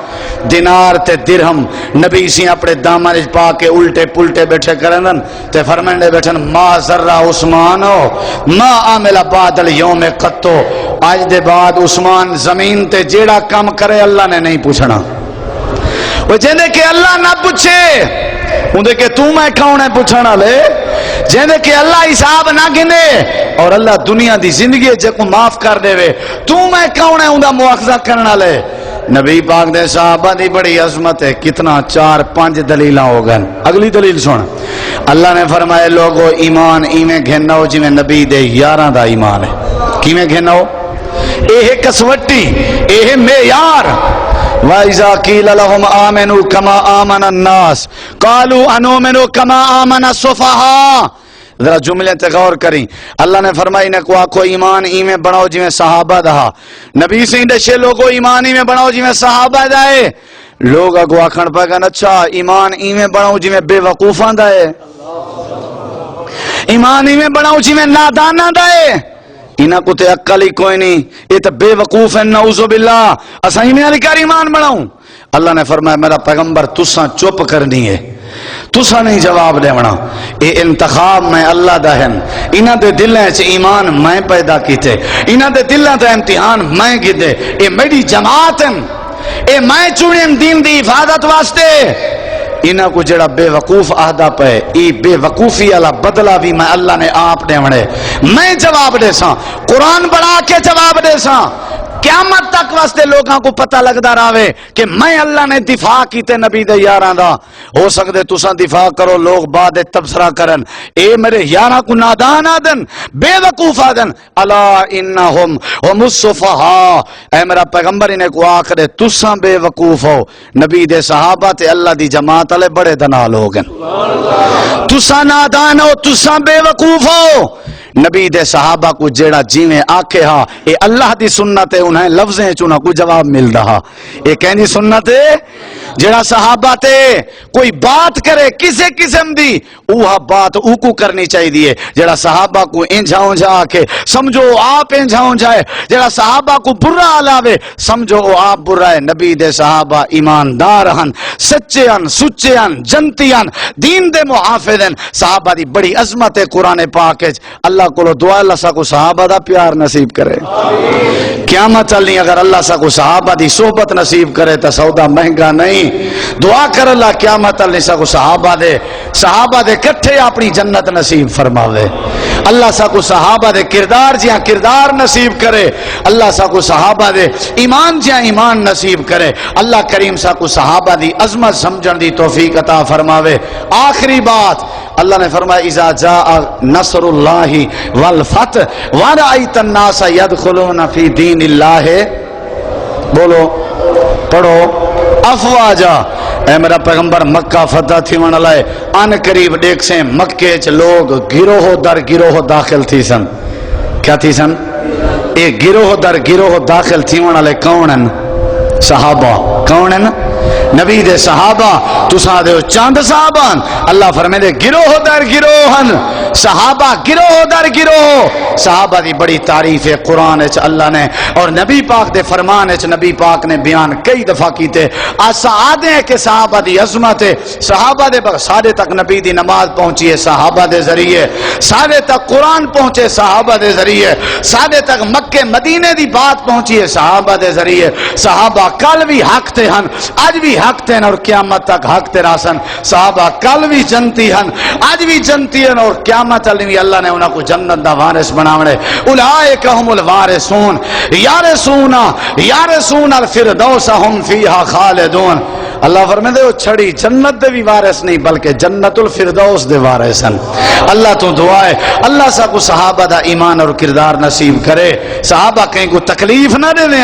دینار تے درہم نبی سی اپنے دامن پا کے الٹے پلٹے بیٹھے کرندن تے فرمائے بیٹھن ما ذرہ عثمانو ما عامل بعد اليوم قطو آج دے بعد عثمان زمین تے جیڑا کم کرے اللہ نے نہیں پوچھنا وہ جیندے کہ اللہ نہ پوچھے اندے کہ تو میں کون ہے پوچھنا لے جیندے کہ اللہ حساب نہ گنے اور اللہ دنیا دی زندگی جے کو معاف کر دے وے تو میں کون ہے اندہ مواخذہ کرنا لے نبی پاک دے صحابہ دی بڑی عظمت ہے کتنا 4-5 دلیلہ ہو گئے اگلی دلیل سن اللہ نے فرمائے لوگو ایمان ایمیں گھناؤ جی میں نبی دے 11 دا ایمان ہے کیمیں گھناؤ اے کسوٹی اے معیار وَإِذَا قِيلَ لَهُمْ آمِنُوا كَمَا آمَنَ النَّاسِ قَالُوا أَنُؤْمِنُ كَمَا آمَنَ السُّفَهَاءُ ذرا جملے تے غور کریں اللہ نے فرمائی نے کو آکھو ایمان ایمیں بڑھاؤ جی میں صحابہ دہا نبی سے اندشے لوگو ایمان ایمیں بڑھاؤ جی میں صحابہ دائے لوگ اگو آکھن پہ گن اچھا ایمان ایمیں بڑھاؤ جی میں بے وقوفاں دائے ایمان ایمیں بڑھاؤ جی میں نادانہ دائے انہاں کو تے عقل ہی کوئی نہیں یہ تو بے وقوف ہے نعوذ باللہ اسا ہی میں علی کار ایمان بڑھاؤں اللہ نے فرمایا میرا پیغمبر تساں چپ کرنی ہے تساں نہیں جواب دے بنا اے انتخاب میں اللہ دا ہے انہاں دے دلیں چ ایمان میں پیدا کیتے انہاں دے دلیں دا امتحان میں گدے اے میری جماعت ہیں اے میں چونیم دین دی حفاظت واسطے انہاں کو جڑا بے وقوف آہدہ پہ ای بے وقوفی اللہ بدلہ بھی میں اللہ نے آپ نے وڑے میں جواب دے ساں قرآن بڑھا کے جواب دے ساں قیامت تک واسطے لوگاں کو پتہ لگدا راوے کہ میں اللہ نے دفاع کیتے نبی دے یاراں دا ہو سکدے تساں دفاع کرو لوگ بعد تبصرہ کرن اے میرے یاراں کو نادان آدن بے وقوف آدن الا انہم هم السفہاء اے میرا پیغمبر انہیں کو آخر تساں بے وقوف ہو نبی دے صحابہ تے اللہ دی جماعت والے بڑے دنال ہو گئے تساں نادان ہو تساں بے وقوف ہو نبی دے صحابہ کو جیڑا جیویں آکھے ہاں اے اللہ دی سنت ہے انہیں لفظیں چونہ کو جواب مل رہا اے کہنی سنت ہے جیڑا صحابہ تے کوئی بات کرے کسے قسم دی اوہا بات او کو کرنی چاہی دیئے جیڑا صحابہ کو انجھاؤں جا کے سمجھو آپ انجھاؤں جائے جیڑا صحابہ کو برا علاوے سمجھو آپ برا ہے نبی دے صحابہ ایماندار ہن سچے ہن سچے ہن جنتی ہن دین دے محافظ ہن صحابہ دی بڑی عظمت ہے قرآن پاک اللہ کو دعا اللہ سا کو صحابہ دا پیار نصیب کرے قیامت چلنی اگر اللہ سا کو صحابہ دی صحبت نصیب کرے تو سودا مہنگا نہیں دعا کر اللہ قیامت چلنی سا کو صحابہ دے کٹھے اپنی جنت نصیب فرماوے اللہ سا کو صحابہ دے کردار جہاں کردار نصیب کرے اللہ سا کو صحابہ دے ایمان جہاں ایمان نصیب کرے اللہ کریم سا کو صحابہ دی عظمت سمجھن دی توفیق عطا فرماوے آخری بات اللہ نے فرمایا اذا جاء نصر اللہ والفتح ورأیت الناس يدخلون فی دین اللہ بولو پڑھو افواجا اے میرا پیغمبر مکہ فتح تھی من لائے ان قریب دیکھ سے مکے چ لوگ گروہ در گروہ داخل تھی سن کیا تھی سن اے گروہ در گروہ داخل تھی من لائے کونن صحابہ کونن نبی دے صحابہ تسا دے چاند صحابان اللہ فرمائے دے گروہ در گروہن صحابہ گروہ در گروہ صحابہ دی بڑی تعریف ہے قرآن اچ اللہ نے اور نبی پاک دے فرمان اچ نبی پاک نے بیان کئی دفعہ کیتے آسا آدھے ہیں کہ صحابہ دی عظمت ہے صحابہ دے سارے تک نبی دی نماز پہنچی ہے صحابہ دے ذریعے سارے تک قرآن پہنچے صحابہ دے ذریعے سارے تک مکہ مدینے دی بات پہنچی ہے صحابہ دے ذریعے صحابہ کل بھی حق تے ہن آج بھی حق تے ہن اور قیامت تک حق تے راسن صحابہ کل بھی جنتی ہن آج بھی جنتی ہن اور قیامت علیمی اللہ نے انہاں کو جنت دا وارث بناونے اولئک هم الوارثون یارثون الفردوس هم فیہا خالدون اللہ فرمائے وہ چھڑی جنت دے بھی وارث نہیں بلکہ جنت الفردوس دے وارث ہیں۔ اللہ تو دعا ہے اللہ سا کو صحابہ دا ایمان اور کردار نصیب کرے، صحابہ کہیں کو تکلیف نہ دے دیں،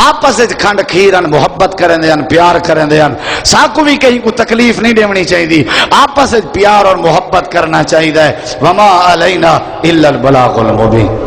آپس وچ کھنڈ کھیرن محبت کریں دیں، پیار کریں دیں، ساکو بھی کہیں کو تکلیف نہیں دیونی چاہیے، آپس وچ پیار اور محبت کرنا چاہیے۔ وما علینا الا البلاغ المبین۔